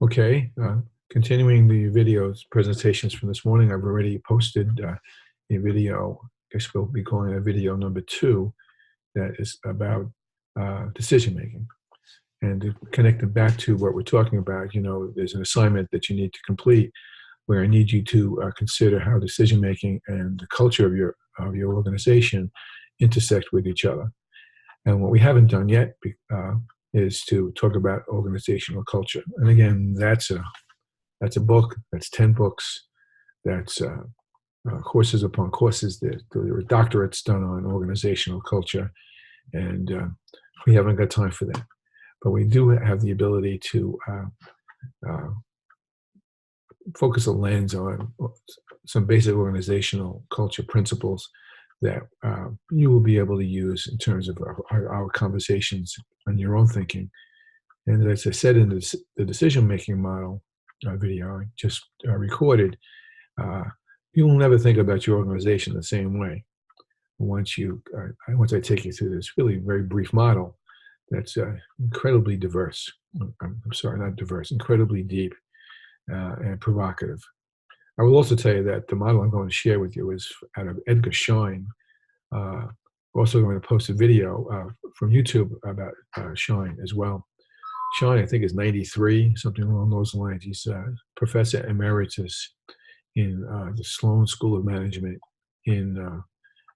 Okay, continuing the videos presentations from this morning, I've already posted a video. I guess we'll be calling it video number 2 that is about decision making. And to connect it back to what we're talking about, there's an assignment that you need to complete where I need you to consider how decision making and the culture of your organization intersect with each other. And what we haven't done yet is to talk about organizational culture. And again, that's a book. That's 10 books. That's courses upon courses. There are doctorates done on organizational culture, and we haven't got time for that. But we do have the ability to focus a lens on some basic organizational culture principles that you will be able to use in terms of our conversations and your own thinking. And as I said in the decision-making model video I just recorded, you will never think about your organization the same way once I take you through this really very brief model that's incredibly diverse. I'm sorry, not diverse, incredibly deep and provocative. I will also tell you that the model I'm going to share with you is out of Edgar Schein. We're also going to post a video from YouTube about Schein as well. Schein, I think, is 93, something along those lines. He's professor emeritus in the Sloan School of Management in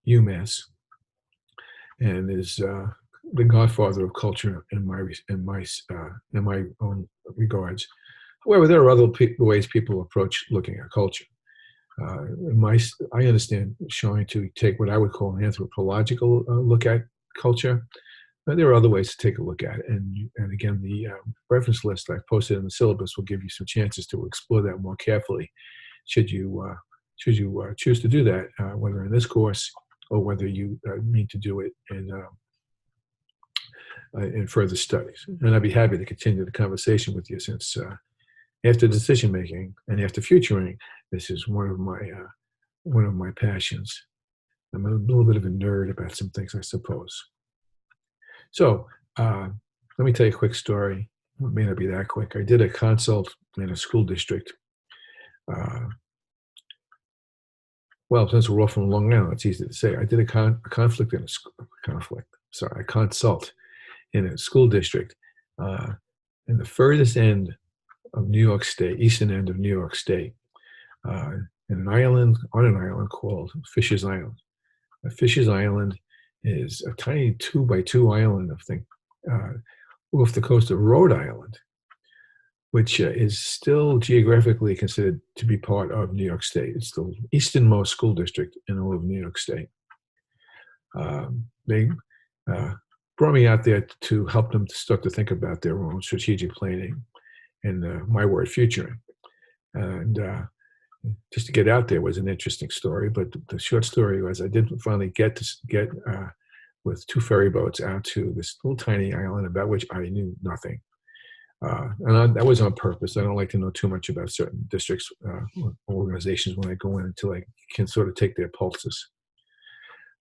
UMass, and is the godfather of culture in my own regards. However, there are other ways people approach looking at culture. I understand Schein to take what I would call an anthropological look at culture. There are other ways to take a look at it. And again, the reference list I've posted in the syllabus will give you some chances to explore that more carefully should you choose to do that, whether in this course or whether you need to do it in further studies. And I'd be happy to continue the conversation with you since after decision making and after futuring, this is one of my passions. I'm a little bit of a nerd about some things, I suppose. So let me tell you a quick story. It may not be that quick. I did a consult in a school district. Well, since we're all from Long Island, it's easy to say. I did a consult in a school district in the furthest end of New York State, eastern end of New York State, on an island called Fisher's Island. Fisher's Island is a tiny 2-by-2 island, I think, off the coast of Rhode Island, which is still geographically considered to be part of New York State. It's the easternmost school district in all of New York State. They brought me out there to help them to start to think about their own strategic planning and my word, futuring. And just to get out there was an interesting story, but the short story was I did finally get with 2 ferry boats out to this little tiny island about which I knew nothing. That was on purpose. I don't like to know too much about certain districts or organizations when I go in until I can sort of take their pulses.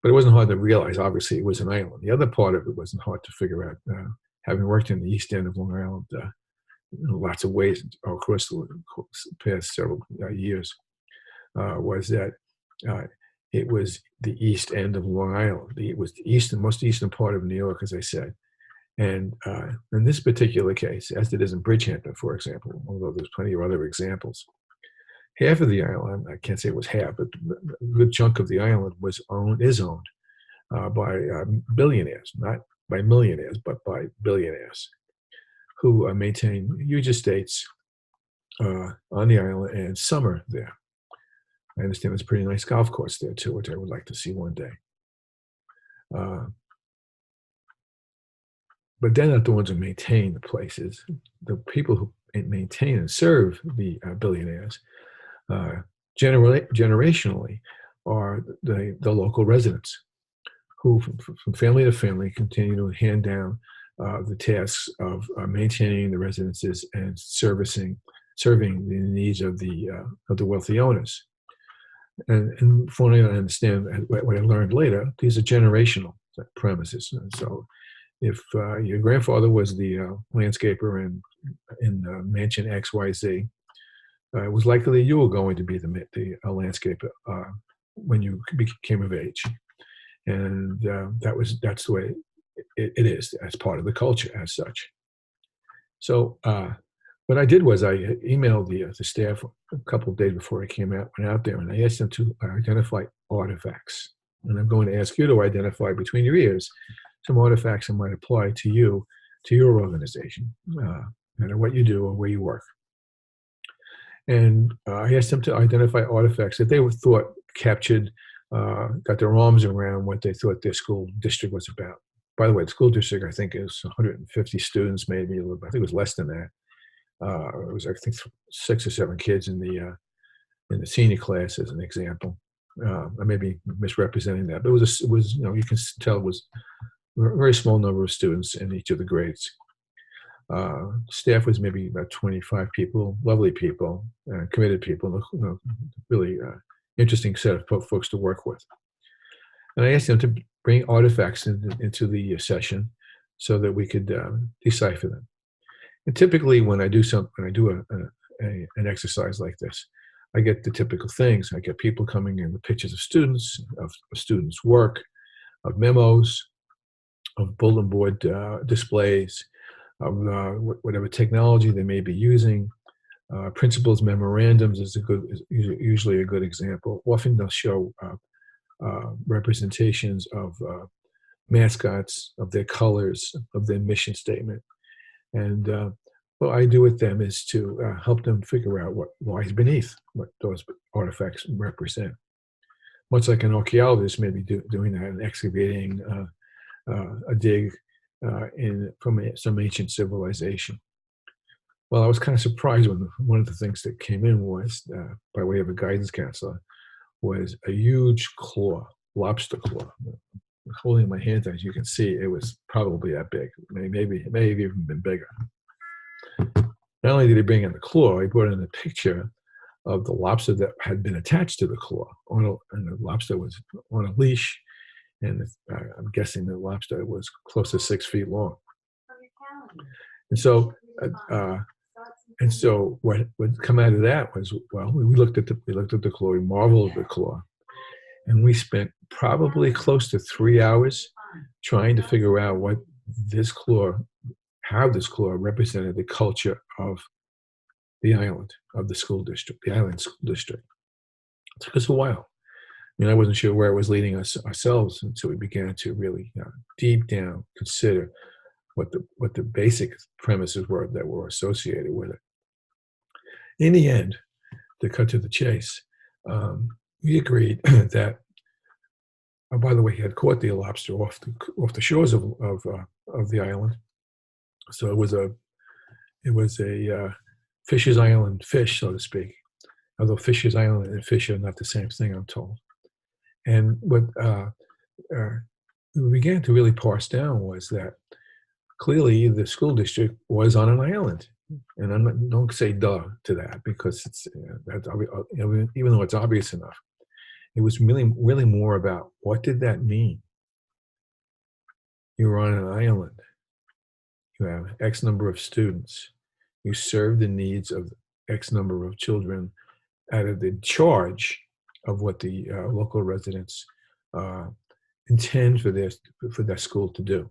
But it wasn't hard to realize, obviously, it was an island. The other part of it wasn't hard to figure out. Having worked in the east end of Long Island in lots of ways across the past several years, was that it was the east end of Long Island. It was the most eastern part of New York, as I said. And in this particular case, as it is in Bridgehampton, for example, although there's plenty of other examples, half of the island, I can't say it was half, but a good chunk of the island is owned by billionaires, not by millionaires, but by billionaires who maintain huge estates on the island and summer there. I understand there's a pretty nice golf course there too, which I would like to see one day. But they're not the ones who maintain the places. The people who maintain and serve the billionaires generationally are the local residents who, from family to family, continue to hand down the tasks of maintaining the residences and serving the needs of the wealthy owners. And from what I understand, what I learned later, these are generational premises. And so if your grandfather was the landscaper and in Mansion XYZ. It was likely you were going to be the landscape when you became of age, and that's the way it is as part of the culture as such. So what I did was I emailed the staff a couple of days before I went out there, and I asked them to identify artifacts. And I'm going to ask you to identify between your ears some artifacts that might apply to you, to your organization, no matter what you do or where you work. And I asked them to identify artifacts that they thought captured, got their arms around what they thought their school district was about. By the way, the school district, I think, is 150 students, maybe. I think it was less than that. It was, I think, 6 or 7 kids in the senior class, as an example. I may be misrepresenting that, but it was you can tell it was a very small number of students in each of the grades. Staff was maybe about 25 people, lovely people, committed people, really interesting set of folks to work with. And I asked them to bring artifacts into the session so that we could decipher them. And typically, when I do an exercise like this, I get the typical things. I get people coming in with pictures of students, of students' work, of memos, of bulletin board displays, of whatever technology they may be using. Principals' memorandums is usually a good example. Often they'll show representations of mascots, of their colors, of their mission statement. And what I do with them is to help them figure out what lies beneath what those artifacts represent. Much like an archaeologist may be doing that and excavating a dig from some ancient civilization. Well, I was kind of surprised when one of the things that came in was, by way of a guidance counselor, was a huge claw, lobster claw. Holding in my hand, as you can see, it was probably that big. It may have even been bigger. Not only did he bring in the claw, he brought in a picture of the lobster that had been attached to the claw. And the lobster was on a leash, and I'm guessing the lobster was close to 6 feet long. And so what would come out of that was, well, we looked at the claw, we marveled at the claw, and we spent probably close to 3 hours trying to figure out how this claw represented the culture of the island, of the school district, the island school district. It took us a while. I mean, I wasn't sure where it was leading us ourselves until we began to really deep down consider what the basic premises were that were associated with it. In the end, to cut to the chase, we agreed that, by the way, he had caught the lobster off the shores of the island. So it was a Fisher's Island fish, so to speak. Although Fisher's Island and fish are not the same thing, I'm told. And what we began to really parse down was that clearly the school district was on an island. And don't say duh to that, because it's even though it's obvious enough. It was really, really more about what did that mean? You're on an island. You have X number of students. You serve the needs of X number of children out of the charge of what the local residents intend for their school to do.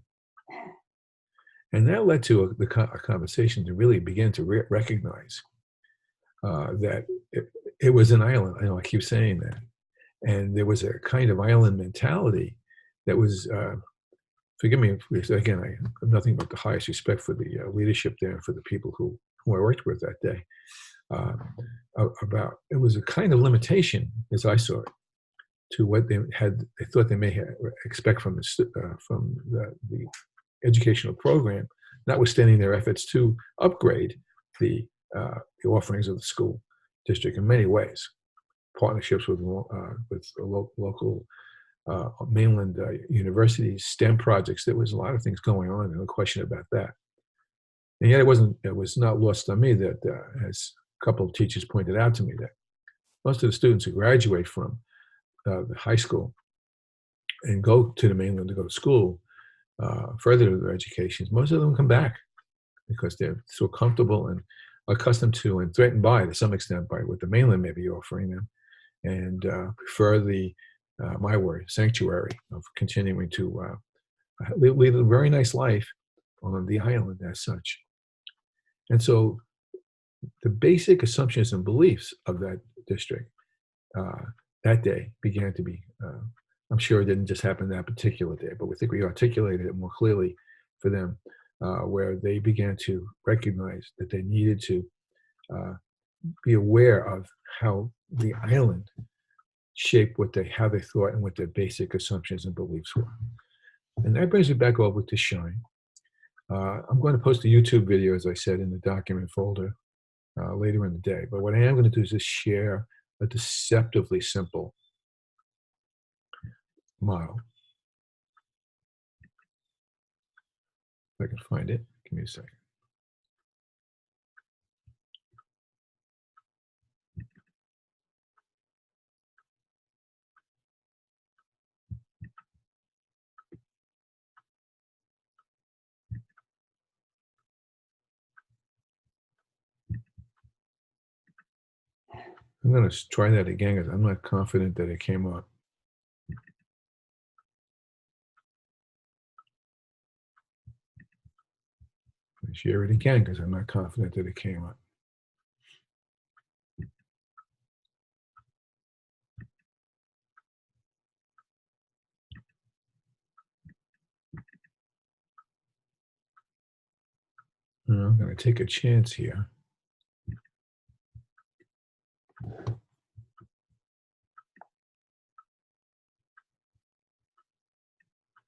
And that led to a conversation to really begin to recognize that it was an island. I know I keep saying that. And there was a kind of island mentality that was, forgive me, again, I have nothing but the highest respect for the leadership there and for the people who I worked with that day. It was a kind of limitation, as I saw it, to what they thought they may expect from the educational program, notwithstanding their efforts to upgrade the offerings of the school district in many ways. Partnerships with local mainland universities, STEM projects. There was a lot of things going on, no question about that. And yet it was not lost on me that, as a couple of teachers pointed out to me, that most of the students who graduate from the high school and go to the mainland to go to school, further to their educations, most of them come back. because they're so comfortable and accustomed to and threatened by, to some extent, by what the mainland may be offering them, and prefer the, my word, sanctuary of continuing to lead a very nice life on the island as such. And so the basic assumptions and beliefs of that district uh, that day began to be, I'm sure it didn't just happen that particular day, but we think we articulated it more clearly for them, where they began to recognize that they needed to uh, be aware of how the island shaped how they thought and what their basic assumptions and beliefs were. And that brings me back over to Schein. I'm going to post a YouTube video, as I said, in the document folder later in the day. But what I am going to do is just share a deceptively simple model. If I can find it, give me a second. I'm going to try that again because I'm not confident that it came up. I'll share it again because I'm not confident that it came up. I'm going to take a chance here.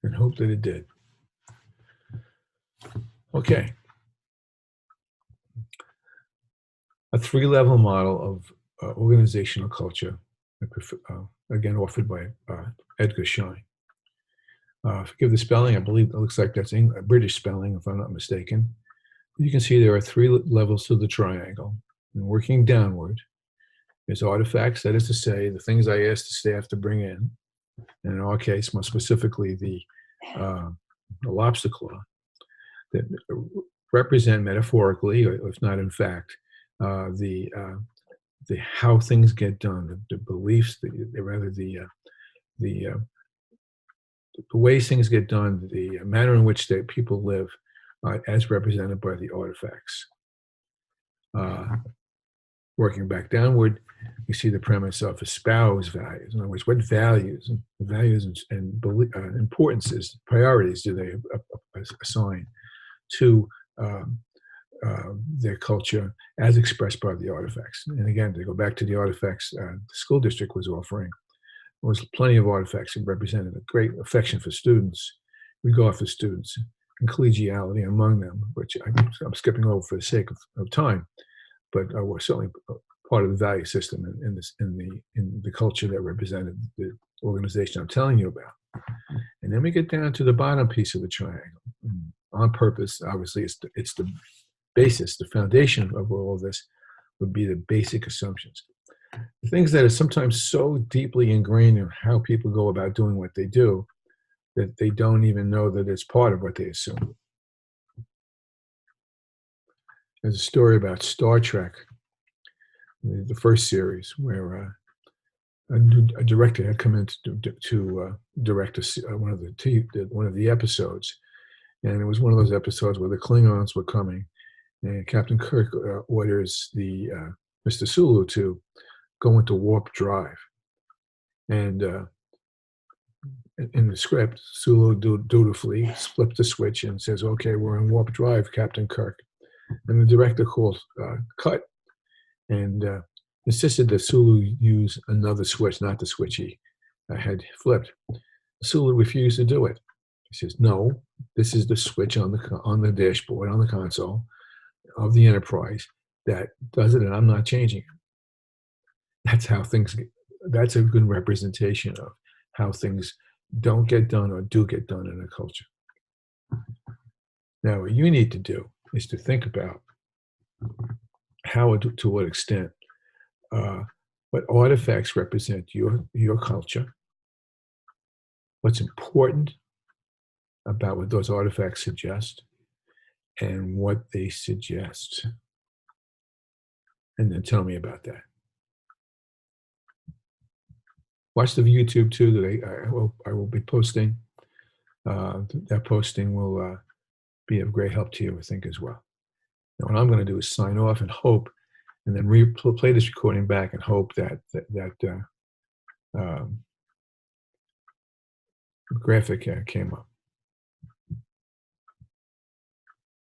And hope that it did. Okay. A three-level model of organizational culture, again offered by Edgar Schein. Forgive the spelling, I believe it looks like that's a British spelling, if I'm not mistaken. You can see there are three levels to the triangle. And working downward, there's artifacts, that is to say, the things I asked the staff to bring in. And in our case, more specifically, the lobster claw, that represent metaphorically, or if not in fact, the how things get done, the beliefs, the ways things get done, the manner in which people live, as represented by the artifacts. Working back downward, you see the premise of espouse values. In other words, what values and importances, priorities do they assign to their culture as expressed by the artifacts? And again, to go back to the artifacts the school district was offering, there was plenty of artifacts that represented a great affection for students, regard for students, and collegiality among them, which I'm skipping over for the sake of time, but were certainly part of the value system in the culture that represented the organization I'm telling you about. And then we get down to the bottom piece of the triangle. And on purpose, obviously, it's the basis, the foundation of all of this would be the basic assumptions. The things that are sometimes so deeply ingrained in how people go about doing what they do that they don't even know that it's part of what they assume. There's a story about Star Trek, the first series, where a director had come in to direct one of the episodes, and it was one of those episodes where the Klingons were coming, and Captain Kirk orders the Mr. Sulu to go into warp drive, and in the script, Sulu dutifully flips the switch and says, "Okay, we're in warp drive, Captain Kirk." And the director called cut and insisted that Sulu use another switch, not the switch he had flipped. Sulu refused to do it. He says, "No, this is the switch on the dashboard, on the console of the Enterprise that does it, and I'm not changing it." That's how things get. That's a good representation of how things don't get done or do get done in a culture. Now, what you need to do is to think about how, to what extent, what artifacts represent your culture, what's important about what those artifacts suggest, and what they suggest. And then tell me about that. Watch the YouTube too that I will be posting. That posting will be of great help to you, I think, as well. Now, what I'm going to do is sign off and hope, and then play this recording back and hope that um, graphic came up.